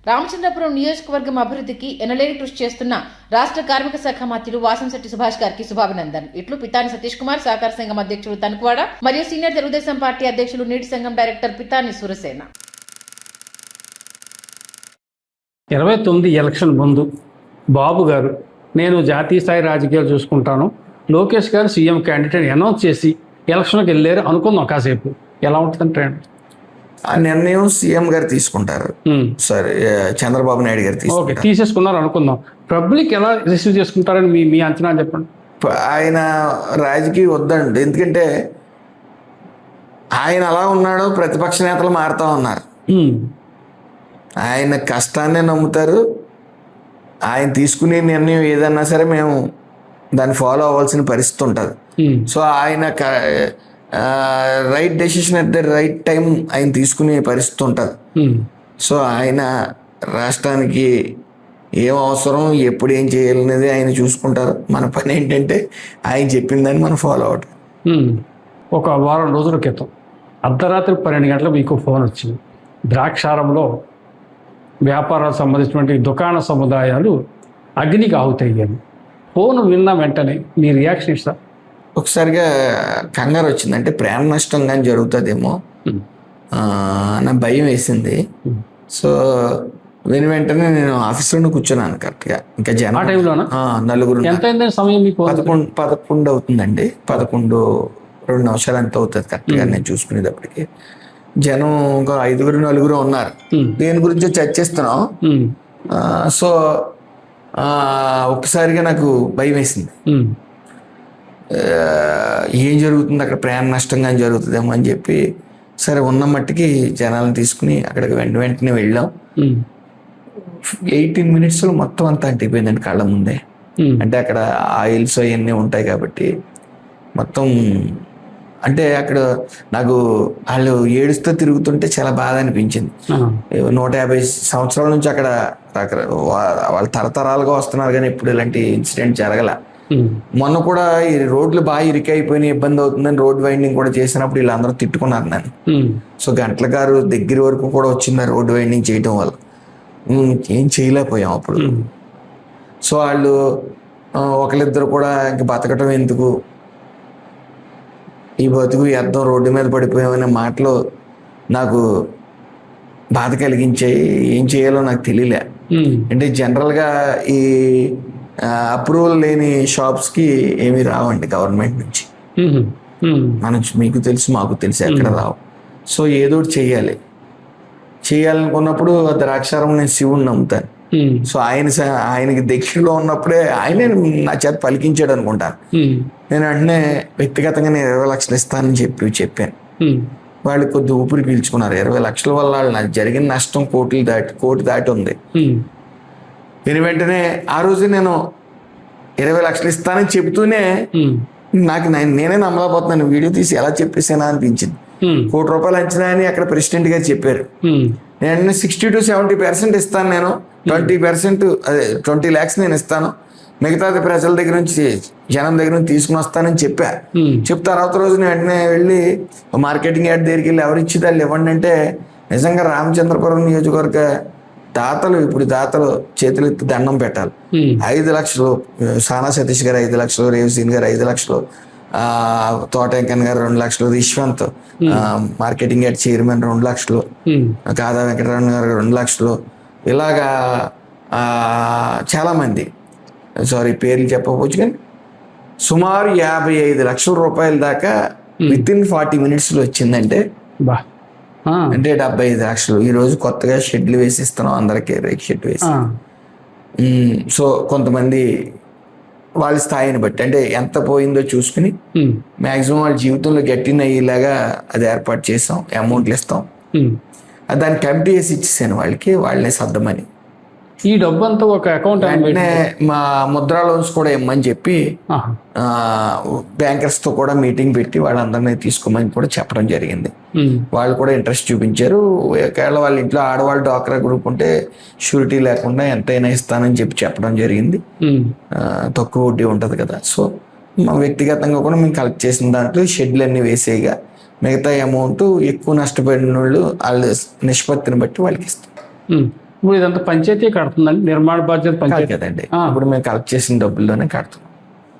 రామచంద్రపురం నియోజకవర్గం అభివృద్ధికి ఎనలేని కృషి చేస్తున్న రాష్ట్ర కార్మిక శాఖ మంత్రులు వాసంశెట్టి సుభాష్ గారికి శుభాభినందన్. ఇట్లు పితాని సతీష్ కుమార్, సహకార సంఘం అధ్యక్షుడు తనుకువాడ మరియు సీనియర్ తెలుగుదేశం పార్టీ అధ్యక్షులు నీటి సంఘం డైరెక్టర్ పితాని సూరసేన. 29 ఎలక్షన్ ముందు బాబు గారు నేను జాతీయ స్థాయి రాజకీయాలు చూసుకుంటాను, లోకేష్ గారు సీఎం క్యాండిడేట్ అనౌన్స్ చేసి ఎలక్షన్కి వెళ్ళారు అనుకుందాం. కాసేపు ఎలా ఉంటుంది ట్రెండ్? ఆ నిర్ణయం సీఎం గారు తీసుకుంటారు, సరే చంద్రబాబు నాయుడు గారు తీసుకుంటారు. తీసేసుకున్నారు అనుకుందాం. పబ్లిక్ ఎలా రిసీవ్ చేసుకుంటారని మీ అంచనా చెప్పండి. ఆయన రాజకీయ వద్దండి, ఎందుకంటే ఆయన అలా ఉన్నాడు, ప్రతిపక్ష నేతలు మారుతూ ఉన్నారు. ఆయన కష్టాన్నే నమ్ముతారు. ఆయన తీసుకునే నిర్ణయం ఏదన్నా సరే మేము దాన్ని ఫాలో అవ్వాల్సిన పరిస్థితి ఉంటుంది. సో ఆయన right decision at the right time ఆయన తీసుకునే పరిస్థితి ఉంటుంది. సో ఆయన రాష్ట్రానికి ఏం అవసరం, ఎప్పుడు ఏం చేయాలనేది ఆయన చూసుకుంటారు. మన పని ఏంటంటే ఆయన చెప్పిన దాన్ని మనం ఫాలో అవటం. ఒక వారం రోజుల క్రితం అర్ధరాత్రి 12 గంటలకు మీకు ఫోన్ వచ్చింది. ద్రాక్షారంలో వ్యాపారాలకు సంబంధించినటువంటి దుకాణ సముదాయాలు అగ్నికి ఆహుతయ్యాయి. ఫోన్ విన్న వెంటనే మీ రియాక్షన్ ఇస్తారు? ఒకసారిగా కంగారు వచ్చింది, అంటే ప్రేమ నష్టం కానీ జరుగుతుందేమో నా భయం వేసింది. సో విని వెంటనే నేను ఆఫీస్లోనే కూర్చున్నాను. కరెక్ట్గా ఇంకా జనం ఆ టైంలోనా? నలుగురు. ఎంత అయిందండి సమయం మీకు? 11 అవుతుందండి. 11-2 ఎంత అవుతుంది కరెక్ట్గా నేను చూసుకునేటప్పటికి. జనం ఒక 5-4 ఉన్నారు. దేని గురించో చర్చిస్తున్నాం. సో ఒక్కసారిగా నాకు భయం వేసింది. ఏం జరుగుతుంది అక్కడ, ప్రయాణ నష్టంగా జరుగుతుందేమో అని చెప్పి సరే ఉన్న మట్టికి జనాలను తీసుకుని అక్కడికి వెంటనే వెళ్ళాం. 18 minutesలో మొత్తం అంతా అంటిపోయిందండి కళ్ళ ముందే. అంటే అక్కడ ఆయిల్స్ అవన్నీ ఉంటాయి కాబట్టి మొత్తం, అంటే అక్కడ నాకు వాళ్ళు ఏడుస్తూ తిరుగుతుంటే చాలా బాధ అనిపించింది. 150 సంవత్సరాల నుంచి అక్కడ వాళ్ళు తరతరాలుగా వస్తున్నారు కానీ ఎప్పుడు ఇలాంటి ఇన్సిడెంట్ జరగల. మొన్న కూడా ఈ రోడ్లు బాగా ఇరికైపోయిన ఇబ్బంది అవుతుందని రోడ్ వైండింగ్ కూడా చేసినప్పుడు వీళ్ళందరూ తిట్టుకున్నారు నన్ను. సో గంటల గారు దగ్గర వరకు కూడా వచ్చింది రోడ్ వైండింగ్ చేయడం వల్ల. ఏం చేయలేకపోయాం అప్పుడు. సో వాళ్ళు ఒకరిద్దరు కూడా ఇంక బతకటం ఎందుకు, ఈ బతుకు వ్యర్థం, రోడ్డు మీద పడిపోయామనే మాటలు నాకు బాధ కలిగించాయి. ఏం చేయాలో నాకు తెలియలే. అంటే జనరల్గా ఈ అప్రూవల్ లేని షాప్స్కి ఏమీ రావండి గవర్నమెంట్ నుంచి. మీకు తెలుసు, మాకు తెలుసు, ఎక్కడ రావు. సో ఏదో ఒకటి చేయాలనుకున్నప్పుడు ద్రాక్షారం నేను శివుడిని నమ్ముతాను. సో ఆయనకి దగ్గరలో ఉన్నప్పుడే ఆయనే నా చేత పలికించాడు అనుకుంటాను. నేను వెంటనే వ్యక్తిగతంగా నేను 20 లక్షలు ఇస్తానని చెప్పాను. వాళ్ళు కొద్ది ఊపిరి పీల్చుకున్నారు. 20 లక్షల వల్ల నాకు జరిగిన నష్టం కోటి దాటి ఉంది. నేను వెంటనే ఆ రోజు నేను 20 లక్షలు ఇస్తానని చెబుతూనే నాకు నేనే నమ్మలేకపోతున్నాను. వీడియో తీసి ఎలా చెప్పేసానా అనిపించింది. ₹1 కోటి అంచనా అని అక్కడ ప్రెసిడెంట్ గారు చెప్పారు. నేను 60 to 70% ఇస్తాను, నేను 20% అదే 20 lakhs నేను ఇస్తాను, మిగతాది ప్రజల దగ్గర నుంచి జనం దగ్గర నుంచి తీసుకుని వస్తానని చెప్తా. తర్వాత రోజు నేను వెంటనే వెళ్ళి మార్కెటింగ్ యార్డ్ దగ్గరికి వెళ్ళి ఎవరు ఇచ్చి వాళ్ళు ఇవ్వండి అంటే నిజంగా రామచంద్రపురం నియోజకవర్గ దాతలు చేతులు ఎత్తి దండం పెట్టాలి. 5 లక్షలు సానా సతీష్ గారు 5 లక్షలు, రేవసీన్ గారు 5 లక్షలు, తోట వెంకన్న గారు 2 లక్షలు, రిష్వంత్ మార్కెటింగ్ యార్డ్ చైర్మన్ 2 లక్షలు, కాదా వెంకటరమణ గారు 2 లక్షలు, ఇలాగా చాలామంది, సారీ పేర్లు చెప్పవచ్చు కానీ సుమారు 55 లక్షల రూపాయల దాకా విత్ ఇన్ 40 minutesలో వచ్చిందంటే అంటే 75 లక్షలు. ఈరోజు కొత్తగా షెడ్లు వేసి ఇస్తున్నాం అందరికీ, రేక్ షెడ్ వేసి. సో కొంతమంది వాళ్ళ స్థాయిని బట్టి అంటే ఎంత పోయిందో చూసుకుని మ్యాక్సిమం వాళ్ళ జీవితంలో గట్టిన అయ్యేలాగా అది ఏర్పాటు చేస్తాం, అమౌంట్లు ఇస్తాం. దాన్ని కమిటీ వేసి ఇచ్చేసాను వాళ్ళకి, వాళ్ళనే సర్దమని. ఈ డబ్బు అంతా ఒక అకౌంట్ వెంటనే మా ముద్రా లోన్స్ కూడా ఇమ్మని చెప్పి బ్యాంకర్స్తో కూడా మీటింగ్ పెట్టి వాళ్ళందరినీ తీసుకోమని కూడా చెప్పడం జరిగింది. వాళ్ళు కూడా ఇంట్రెస్ట్ చూపించారు. ఒకవేళ వాళ్ళ ఇంట్లో ఆడవాళ్ళు డ్వాక్రా గ్రూప్ ఉంటే షూరిటీ లేకుండా ఎంతైనా ఇస్తానని చెప్పడం జరిగింది. తక్కువ వడ్డీ ఉంటుంది కదా. సో మా వ్యక్తిగతంగా కూడా మేము కలెక్ట్ చేసిన దాంట్లో షెడ్లు అన్నీ వేసేయగా మిగతా అమౌంట్ ఎక్కువ నష్టపోయిన వాళ్ళు వాళ్ళ నిష్పత్తిని బట్టి వాళ్ళకి ఇస్తాం. ఇప్పుడు ఇదంతా పంచాయతీ కడుతుందండి, నిర్మాణ బాధ్యత కాదు పంచాయతీ కదండి, ఇప్పుడు మేము కలెక్ట్ చేసిన డబ్బుల్లోనే కడుతున్నాం.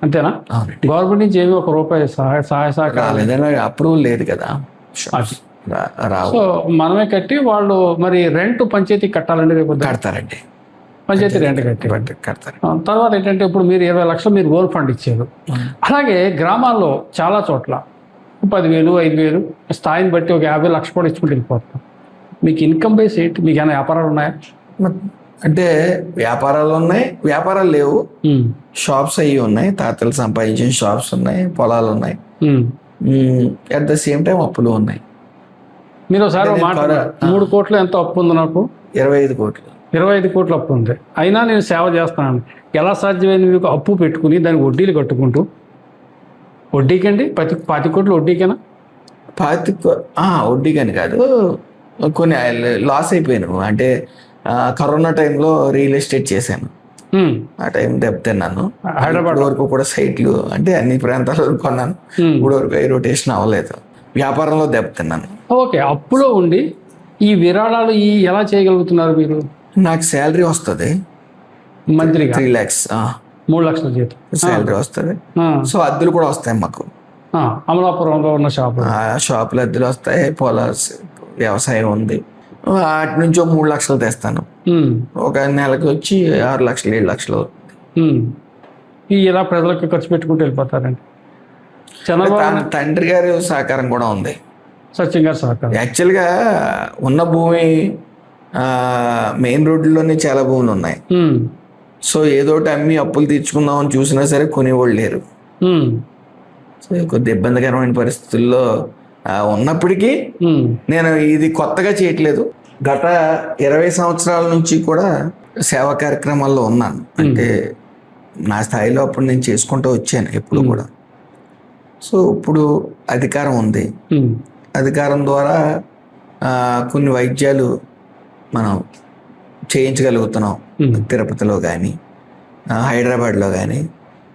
అంతేనా? అవునండి. గవర్నమెంట్ నుంచి ఏమి ఒక రూపాయి సహాయ సహకారం రాలేదని అప్రూవల్ లేదు కదా, అది. రావు. సో మనమే కట్టి వాళ్ళు మరి రెంట్ పంచాయతీ కట్టాలండి రేపు పొద్దున్న. కడతారండి, పంచాయతీ రెంట్ కట్టి కడతారు. తర్వాత ఏంటంటే ఇప్పుడు మీరు 20 లక్షలు మీరు గోల్ ఫండ్ ఇచ్చారు. అలాగే గ్రామాల్లో చాలా చోట్ల 10,000, 5,000 స్థాయిని బట్టి ఒక 50 లక్షలు కూడా ఇచ్చుకుంటూ వెళ్ళిపోతాం. మీకు ఇన్కమ్ బేస్ ఏంటి? మీకు ఏమైనా వ్యాపారాలు ఉన్నాయా? అంటే వ్యాపారాలు ఉన్నాయి, వ్యాపారాలు లేవు, షాప్స్ అయ్యి ఉన్నాయి, తాతలు సంపాదించిన షాప్స్ ఉన్నాయి, పొలాలు ఉన్నాయి, అట్ ద సేమ్ టైం అప్పులు ఉన్నాయి. మీరు ఒకసారి మాట్లాడారు 3 కోట్లు ఎంత అప్పు ఉంది నాకు? 25 కోట్లు. 25 కోట్లు అప్పు ఉంది, అయినా నేను సేవ చేస్తున్నాను. ఎలా సాధ్యమైంది? మీకు అప్పు పెట్టుకుని దానికి వడ్డీలు కట్టుకుంటూ, వడ్డీకండి 10 కోట్లు వడ్డీకేనా? వడ్డీకని కాదు, కొన్ని లాస్ అయిపోయాను. అంటే కరోనా టైంలో రియల్ ఎస్టేట్ చేశాను, ఆ టైం దెబ్బతిన్నాను. హైదరాబాద్ వరకు కూడా సైట్లు అంటే అన్ని ప్రాంతాల వరకు కొన్నాను, ఇప్పుడు వరకు రొటేషన్ అవ్వలేదు, వ్యాపారంలో దెబ్బతిన్నాను. ఓకే, అప్పులో ఉండి ఈ విరాళాలు ఎలా చేయగలుగుతున్నారు మీరు? నాకు శాలరీ వస్తుంది మంత్లీగా 3 lakhs, 3 లక్షల జీతం శాలరీ వస్తుంది. సో అద్దెలు కూడా వస్తాయి మాకు, అమలాపురంలో ఉన్న షాపులు అద్దెలు వస్తాయి, వ్యవసాయం ఉంది, వాటి నుంచి 3 లక్షలు తెస్తాను. ఒక నెలకి వచ్చి 6 లక్షలు 7 లక్షలు. ఇలా ప్రజలకు ఖర్చు పెట్టుకుంటూ వెళ్ళిపోతారండి. చంద్రబాబు తండ్రి గారి సహకారం కూడా ఉంది, సచిన్ గారి సహకారం. యాక్చువల్గా ఉన్న భూమి మెయిన్ రోడ్లోనే చాలా భూములు ఉన్నాయి. సో ఏదోటి అమ్మి అప్పులు తీర్చుకుందామని చూసినా సరే కొనేవాళ్ళు లేరు. సో కొద్ది ఇబ్బందికరమైన పరిస్థితుల్లో ఉన్నప్పటికీ నేను ఇది కొత్తగా చేయట్లేదు. గత 20 సంవత్సరాల నుంచి కూడా సేవా కార్యక్రమాల్లో ఉన్నాను. అంటే నా స్థాయిలో అప్పుడు నేను చేసుకుంటూ వచ్చాను ఎప్పుడు కూడా. సో ఇప్పుడు అధికారం ఉంది, అధికారం ద్వారా కొన్ని వైద్యాలు మనం చేయించగలుగుతున్నాం. తిరుపతిలో కానీ హైదరాబాద్లో కానీ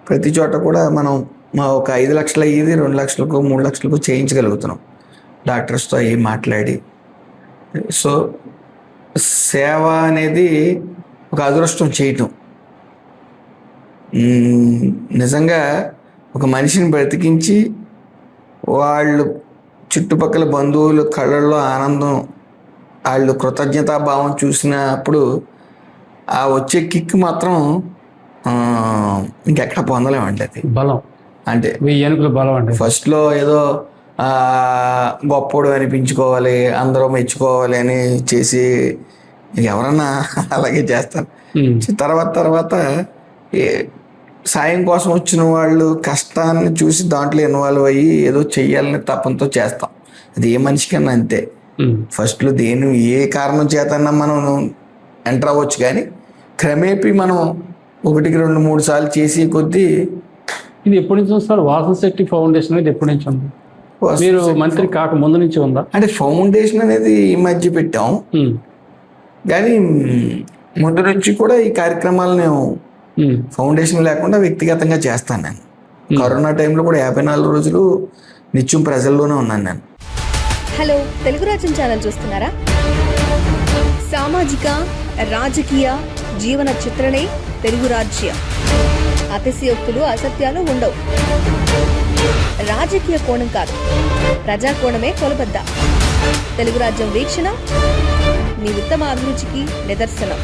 ప్రతి చోట కూడా మనం ఒక 5 లక్షలు అయ్యేది 2 లక్షలకు 3 లక్షలకు చేయించగలుగుతున్నాం డాక్టర్స్తో అయ్యి మాట్లాడి. సో సేవ అనేది ఒక అదృష్టం చేయటం. నిజంగా ఒక మనిషిని బ్రతికించి వాళ్ళు చుట్టుపక్కల బంధువులు కళ్ళల్లో ఆనందం, వాళ్ళు కృతజ్ఞతాభావం చూసినప్పుడు ఆ వచ్చే కిక్ మాత్రం ఇంకెక్కడ పొందలేమండి. అది బలం, అంటే బలం అంటే ఫస్ట్లో ఏదో గొప్పోడు అనిపించుకోవాలి, అందరూ మెచ్చుకోవాలి అని చేసి ఎవరన్నా అలాగే చేస్తారు. తర్వాత సాయం కోసం వచ్చిన వాళ్ళు కష్టాన్ని చూసి దాంట్లో ఇన్వాల్వ్ అయ్యి ఏదో చెయ్యాలని తపంతో చేస్తాం. అది ఏ మనిషికన్నా అంతే. ఫస్ట్లో ఏ కారణం చేతన్నా మనం ఎంటర్ అవ్వచ్చు, కానీ క్రమేపీ మనం 1, 2, 3 సార్లు చేసి కొద్దీ. ఇది ఎప్పటి నుంచి వస్తారు? వాసన్ శెట్టి ఫౌండేషన్ అనేది ఎప్పటి నుంచి ఉంది? మీరు మంత్రి కాక ముందు నుంచి ఉందా? అంటే ఫౌండేషన్ అనేది ఈ మధ్య పెట్టాం, కానీ ముందు నుంచి కూడా ఈ కార్యక్రమాలు నేను ఫౌండేషన్ లేకుండా వ్యక్తిగతంగా చేస్తాను. నేను కరోనా టైంలో కూడా 54 రోజులు నిత్యం ప్రజల్లోనే ఉన్నాను నేను. హలో, తెలుగు రాజ్యం ఛానల్ చూస్తున్నారా? సామాజిక రాజకీయ జీవన చిత్రణే తెలుగు రాజ్యం. అతిశయోక్తులు అసత్యాలు ఉండవు. రాజకీయ కోణం కాదు, ప్రజా కోణమే కొలబద్ద. తెలుగు రాజ్యం వీక్షణ మీ ఉత్తమ అభిరుచికి నిదర్శనం.